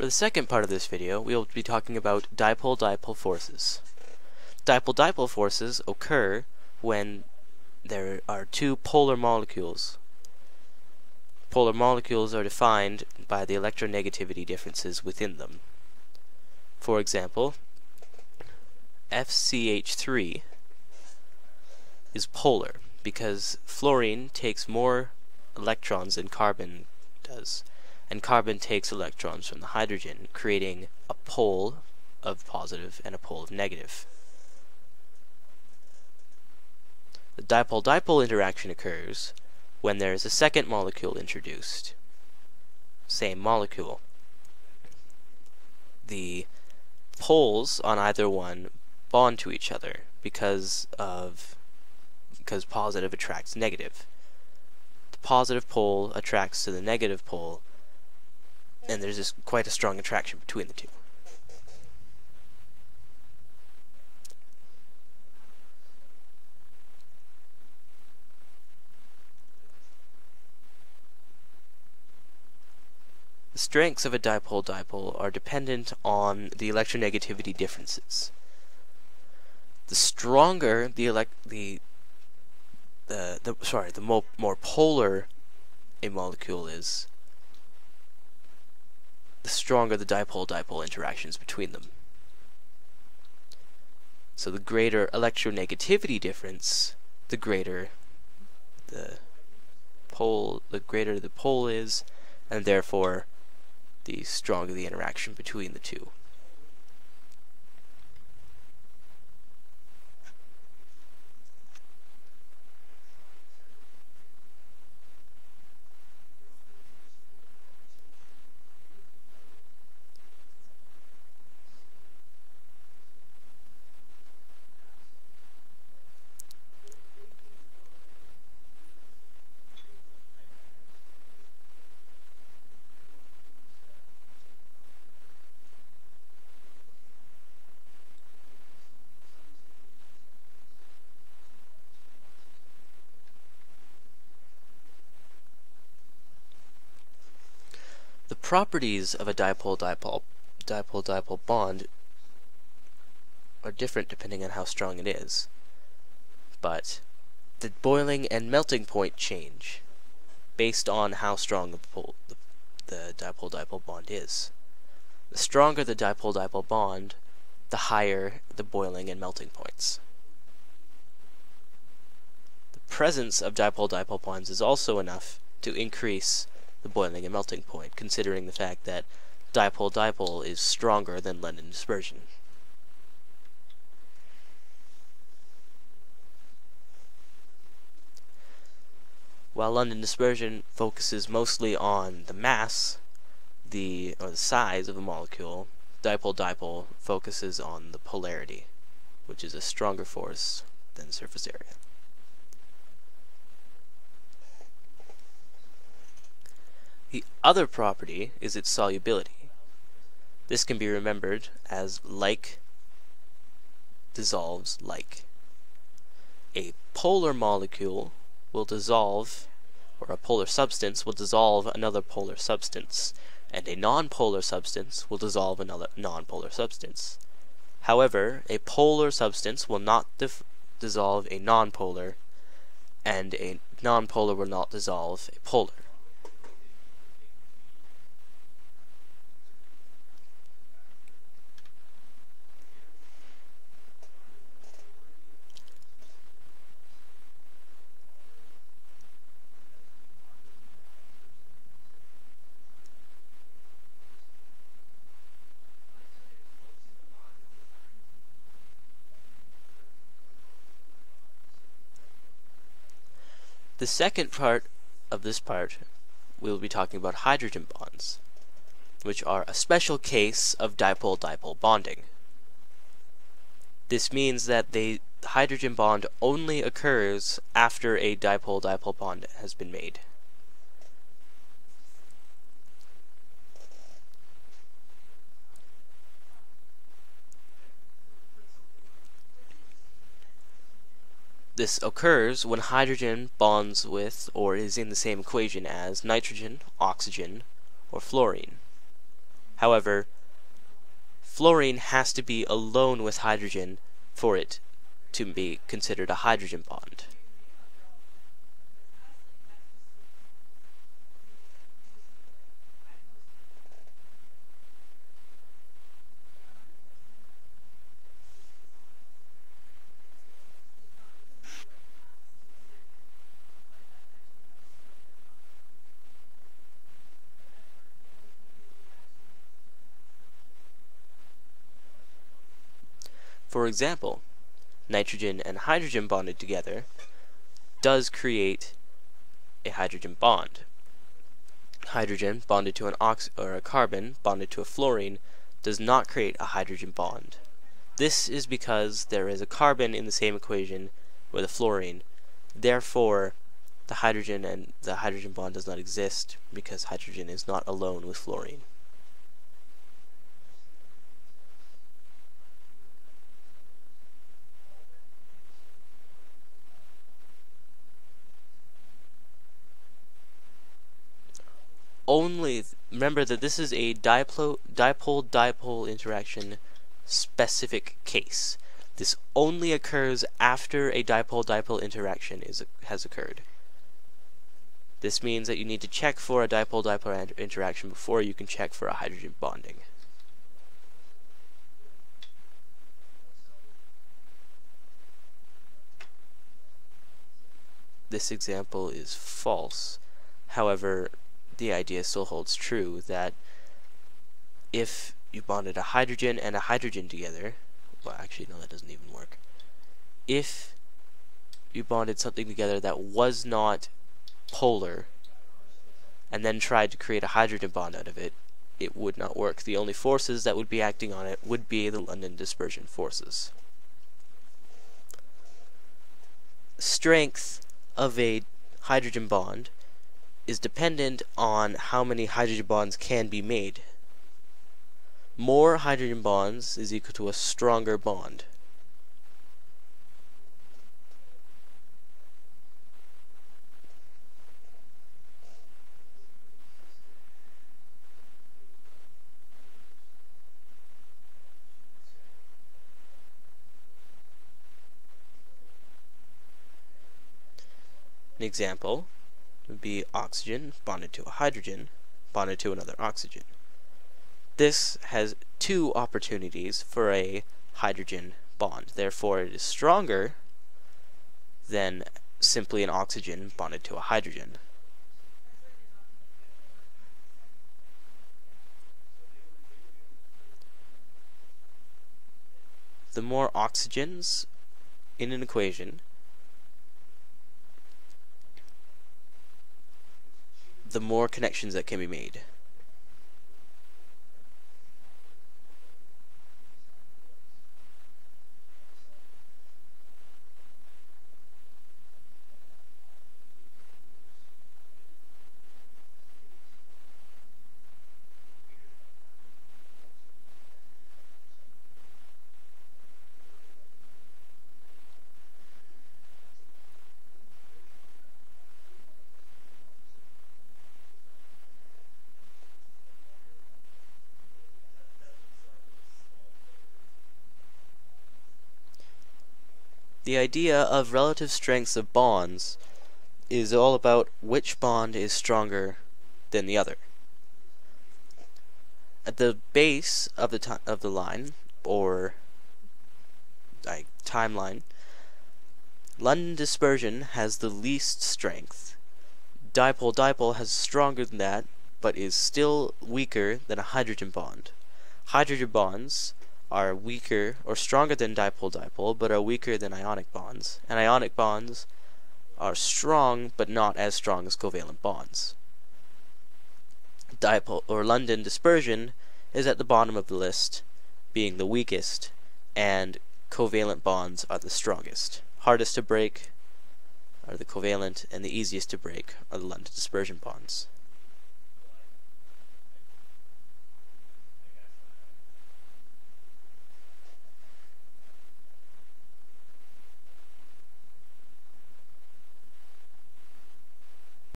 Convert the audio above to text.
For the second part of this video, we will be talking about dipole-dipole forces. Dipole-dipole forces occur when there are two polar molecules. Polar molecules are defined by the electronegativity differences within them. For example, FCH3 is polar because fluorine takes more electrons than carbon does, and carbon takes electrons from the hydrogen, creating a pole of positive and a pole of negative. The dipole-dipole interaction occurs when there is a second molecule introduced. Same molecule. The poles on either one bond to each other because positive attracts negative. The positive pole attracts to the negative pole, and there's just quite a strong attraction between the two. The strengths of a dipole-dipole are dependent on the electronegativity differences. The stronger the more polar a molecule is, the stronger the dipole-dipole interactions between them. So the greater electronegativity difference, the greater the pole is, and therefore the stronger the interaction between the two. The properties of a dipole-dipole bond are different depending on how strong it is, but the boiling and melting point change based on how strong the dipole-dipole bond is. The stronger the dipole-dipole bond, the higher the boiling and melting points. The presence of dipole-dipole bonds is also enough to increase the boiling and melting point, considering the fact that dipole-dipole is stronger than London dispersion. While London dispersion focuses mostly on the mass, the size of a molecule, dipole-dipole focuses on the polarity, which is a stronger force than surface area. The other property is its solubility. This can be remembered as like dissolves like. A polar molecule will dissolve, or a polar substance will dissolve another polar substance, and a nonpolar substance will dissolve another nonpolar substance. However, a polar substance will not dissolve a nonpolar, and a nonpolar will not dissolve a polar. The second part of this part, we will be talking about hydrogen bonds, which are a special case of dipole-dipole bonding. This means that the hydrogen bond only occurs after a dipole-dipole bond has been made. This occurs when hydrogen bonds with or is in the same equation as nitrogen, oxygen, or fluorine. However, fluorine has to be alone with hydrogen for it to be considered a hydrogen bond. For example, nitrogen and hydrogen bonded together does create a hydrogen bond. Hydrogen bonded to a carbon bonded to a fluorine does not create a hydrogen bond. This is because there is a carbon in the same equation with a fluorine. Therefore, the hydrogen and the hydrogen bond does not exist because hydrogen is not alone with fluorine. Remember that this is a dipole-dipole interaction specific case. This only occurs after a dipole-dipole interaction has occurred. This means that you need to check for a dipole-dipole interaction before you can check for a hydrogen bonding. This example is false. However, the idea still holds true that if you bonded a hydrogen and a hydrogen together, well, actually, no, that doesn't even work. If you bonded something together that was not polar and then tried to create a hydrogen bond out of it, it would not work. The only forces that would be acting on it would be the London dispersion forces. Strength of a hydrogen bond is dependent on how many hydrogen bonds can be made. More hydrogen bonds is equal to a stronger bond. An example would be oxygen bonded to a hydrogen bonded to another oxygen. This has two opportunities for a hydrogen bond. Therefore, it is stronger than simply an oxygen bonded to a hydrogen. The more oxygens in an equation, the more connections that can be made. The idea of relative strengths of bonds is all about which bond is stronger than the other. At the base of the line, or timeline, London dispersion has the least strength. Dipole-dipole has stronger than that, but is still weaker than a hydrogen bond. Hydrogen bonds are weaker or stronger than dipole-dipole, but are weaker than ionic bonds. And ionic bonds are strong, but not as strong as covalent bonds. Dipole or London dispersion is at the bottom of the list, being the weakest, and covalent bonds are the strongest. Hardest to break are the covalent, and the easiest to break are the London dispersion bonds.